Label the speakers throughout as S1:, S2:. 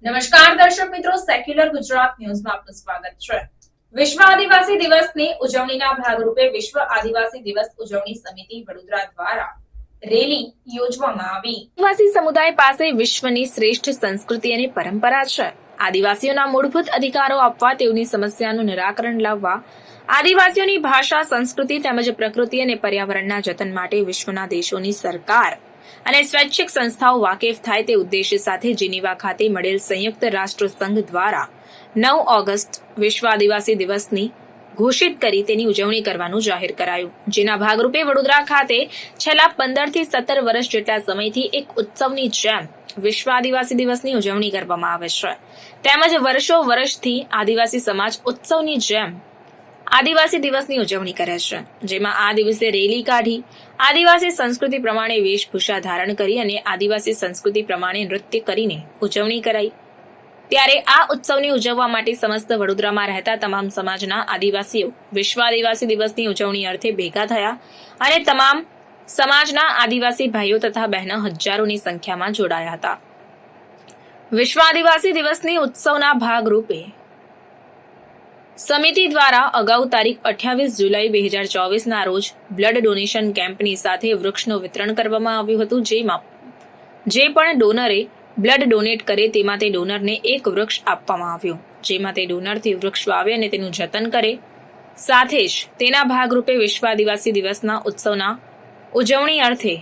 S1: નમસ્કાર દર્શક મિત્રો, સેક્યુલર ગુજરાત ન્યૂઝમાં આપનું સ્વાગત છે। વિશ્વ આદિવાસી દિવસની ઉજવણીના ભાગરૂપે વિશ્વ આદિવાસી દિવસ ઉજવણી સમિતિ વડોદરા દ્વારા રેલી યોજવામાં આવી। આદિવાસી સમુદાય પાસે વિશ્વની શ્રેષ્ઠ સંસ્કૃતિ અને પરંપરા છે। આદિવાસીઓના મૂળભૂત અધિકારો આપવા, તેઓની સમસ્યાનું નિરાકરણ લાવવા, આદિવાસીઓની ભાષા, સંસ્કૃતિ તેમજ પ્રકૃતિ અને પર્યાવરણના જતન માટે વિશ્વના દેશોની સરકાર અને સ્વૈચ્છિક સંસ્થાઓ વાકેફ થાય તે ઉદ્દેશ્ય સાથે જેનીવા ખાતે મળેલ સંયુક્ત રાષ્ટ્ર સંઘ દ્વારા 9 ઓગસ્ટ વિશ્વ આદિવાસી દિવસની ઘોષિત કરી તેની ઉજવણી કરવાનું જાહેર કરાયું, જેના ભાગરૂપે વડોદરા ખાતે છેલ્લા 15 થી 17 વર્ષ જેટલા સમયથી એક ઉત્સવની જેમ વિશ્વ આદિવાસી દિવસની ઉજવણી કરવામાં આવે છે। તેમજ વર્ષો વર્ષથી આદિવાસી સમાજ ઉત્સવની જેમ આદિવાસી દિવસની ઉજવણી કરે છે, જેમાં આ દિવસે રેલી કાઢી આદિવાસી સંસ્કૃતિ પ્રમાણે વેશભૂષા ધારણ કરી અને આદિવાસી સંસ્કૃતિ પ્રમાણે નૃત્ય કરીને ઉજવણી કરાઈ। ત્યારે આ ઉત્સવને ઉજવવા માટે સમસ્ત વડોદરામાં રહેતા તમામ સમાજના આદિવાસીઓ વિશ્વ આદિવાસી દિવસની ઉજવણી અર્થે ભેગા થયા અને તમામ સમાજના આદિવાસી ભાઈઓ તથા બહેનો હજારોની સંખ્યામાં જોડાયા હતા। વિશ્વ આદિવાસી દિવસની ઉત્સવના ભાગરૂપે સમિતિ દ્વારા અગાઉ તારીખ 28 જુલાઈ 2024ના રોજ બ્લડ ડોનેશન કેમ્પની સાથે વૃક્ષનું વિતરણ કરવામાં આવ્યું હતું, જેમાં જે પણ ડોનરે બ્લડ ડોનેટ કરે તેમાં તે ડોનરને એક વૃક્ષ આપવામાં આવ્યું, જેમાં તે ડોનરથી વૃક્ષ વાવે અને તેનું જતન કરે। સાથે જ તેના ભાગરૂપે વિશ્વ આદિવાસી દિવસના ઉત્સવના ઉજવણી અર્થે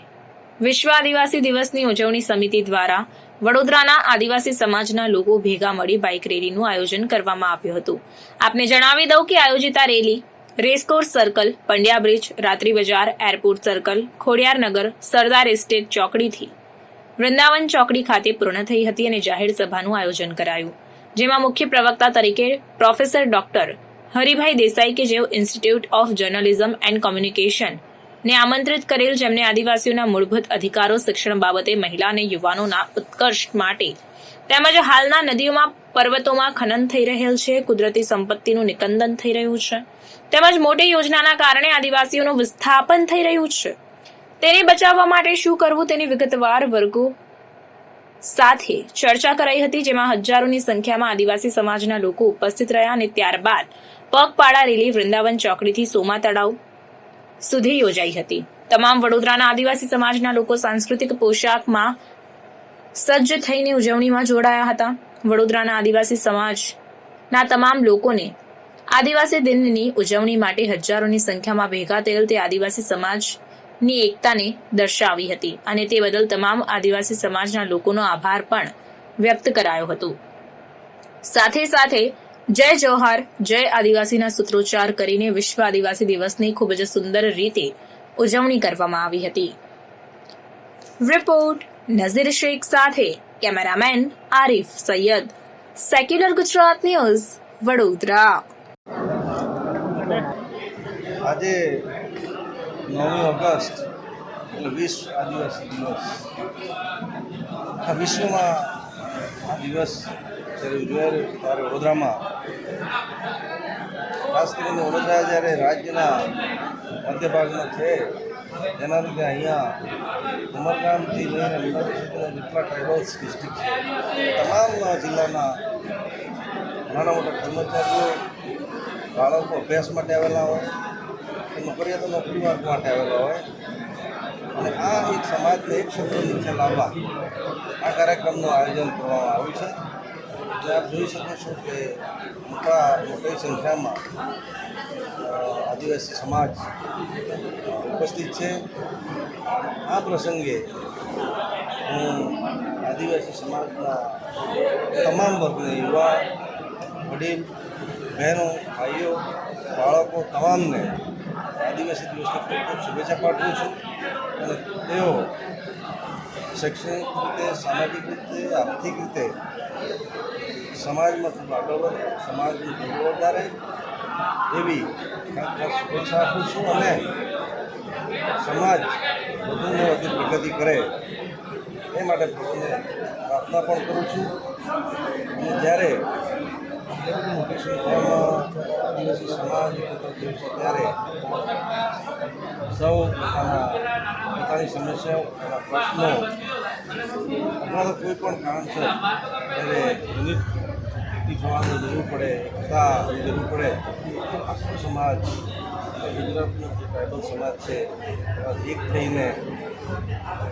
S1: વિશ્વ આદિવાસી દિવસની ઉજવણી સમિતિ દ્વારા વડોદરાના આદિવાસી સમાજના લોકો ભેગા મળી બાઇક રેલીનું આયોજન કરવામાં આવ્યું હતું। આપને જણાવી દઉં કે આયોજિત આ rally racecourse circle, Pandya bridge, Ratri Bazaar, airport circle, Khodiyarnagar, Sardar estate ચોકડીથી વૃંદાવન ચોકડી ખાતે પૂર્ણ થઈ હતી અને જાહેર સભાનું આયોજન કરાયું, જેમાં મુખ્ય પ્રવક્તા તરીકે પ્રોફેસર ડોક્ટર હરિભાઈ દેસાઈ કે જેઓ institute of journalism and communication ને આમંત્રિત કરેલ, જેમને આદિવાસીઓના મૂળભૂત અધિકારો, શિક્ષણ બાબતે મહિલા અને યુવાનોના ઉત્કર્ષ માટે તેમજ હાલના નદીઓમાં, પર્વતોમાં ખનન થઈ રહેલ છે, કુદરતી સંપત્તિનું નિકંદન થઈ રહ્યું છે, તેમજ મોટી યોજનાના કારણે આદિવાસીઓનું વિસ્થાપન થઈ રહ્યું છે, તેને બચાવવા માટે શું કરવું તેની વિગતવાર વર્ગો સાથે ચર્ચા કરાઈ હતી, જેમાં હજારોની સંખ્યામાં આદિવાસી સમાજના લોકો ઉપસ્થિત રહ્યા અને ત્યારબાદ પગપાળા રેલી વૃંદાવન ચોકડીથી સોમા તળાવ સુધી યોજાઈ હતી। તમામ વડોદરાના આદિવાસી સમાજના લોકો સાંસ્કૃતિક પોશાકમાં સજ્જ થઈને ઉજવણીમાં જોડાયા હતા। વડોદરાના આદિવાસી સમાજના તમામ લોકોને આદિવાસી દિનની ઉજવણી માટે હજારોની સંખ્યામાં ભેગા થયેલ તે આદિવાસી સમાજની એકતાને દર્શાવી હતી અને તે બદલ તમામ આદિવાસી સમાજના લોકોનો આભાર પણ વ્યક્ત કરાયો હતો। સાથે સાથે જય જોહાર, જય આદિવાસીના સૂત્રોચ્ચાર કરીને વિશ્વ આદિવાસી દિવસની ખૂબ જ સુંદર રીતે ઉજવણી કરવામાં આવી હતી। રિપોર્ટ નઝીર શેખ સાથે cameraman Arif Sayyed, secular Gujarat news, Vadodara.
S2: આજે 9 ઓગસ્ટ એટલે વિશ્વ આદિવાસી દિવસ। આ વિશ્વમાં આ દિવસ જ્યારે ઉજવાય ત્યારે વડોદરામાં, ખાસ કરીને વડોદરા જ્યારે રાજ્યના મધ્ય ભાગમાં છે, તેના લીધે અહીંયા ઉમરગામથી લઈને અમદાવાદ સુધીના જેટલા ટ્રાઇબલ્સ ડિસ્ટ્રિક્ટ છે, તમામ જિલ્લાના નાના મોટા કર્મચારીઓ, બાળકો અભ્યાસ માટે આવેલા હોય, નોકરીઓ નોકરી માટે આવેલા હોય અને આ એક સમાજને એક સૂત્ર નીચે લાવવા આ કાર્યક્રમનું આયોજન કરવામાં આવ્યું છે। આપ જોઈ શકો છો કે મોટી સંખ્યામાં આદિવાસી સમાજ ઉપસ્થિત છે। આ પ્રસંગે હું આદિવાસી સમાજના તમામ વર્ગને, યુવા, વડીલ, બહેનો, ભાઈઓ, બાળકો તમામને આદિવાસી દિવસની ખૂબ ખૂબ શુભેચ્છા પાઠવું છું અને તેઓ શૈક્ષણિક રીતે, સામાજિક રીતે, આર્થિક રીતે સમાજમાં ખૂબ આગળ વધે, સમાજનું ખૂબ વધારે એવી શુભેચ્છા આપું છું અને સમાજ વધુને વધુ પ્રગતિ કરે એ માટે પ્રભુને પ્રાર્થના પણ કરું છું। અને જ્યારે મોટી સંખ્યામાં આદિવાસી સમાજ એકત્ર થયું છે ત્યારે સૌ પોતાના પોતાની સમસ્યાઓ અને પ્રશ્નો અથવા તો કોઈ પણ કારણસર જ્યારે યુનિટી થવાની જરૂર પડે, એકતાની જરૂર પડે, આખો સમાજ ગુજરાતનો જે ટ્રાઇબલ સમાજ છે એમાં એક થઈને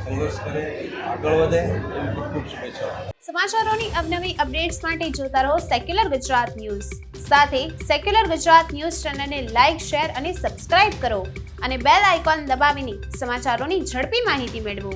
S2: સંઘર્ષ કરે, આગળ વધે એવી ખૂબ ખૂબ શુભેચ્છાઓ.
S3: સમાચારોની અવનવી અપડેટ્સ માટે જોતા રહો સેક્યુલર ગુજરાત ન્યૂઝ. સાથે સેક્યુલર ગુજરાત ન્યૂઝ ચેનલને લાઇક, શેર અને સબસ્ક્રાઇબ કરો અને બેલ આઇકોન દબાવીને સમાચારોની ઝડપી માહિતી મેળવો.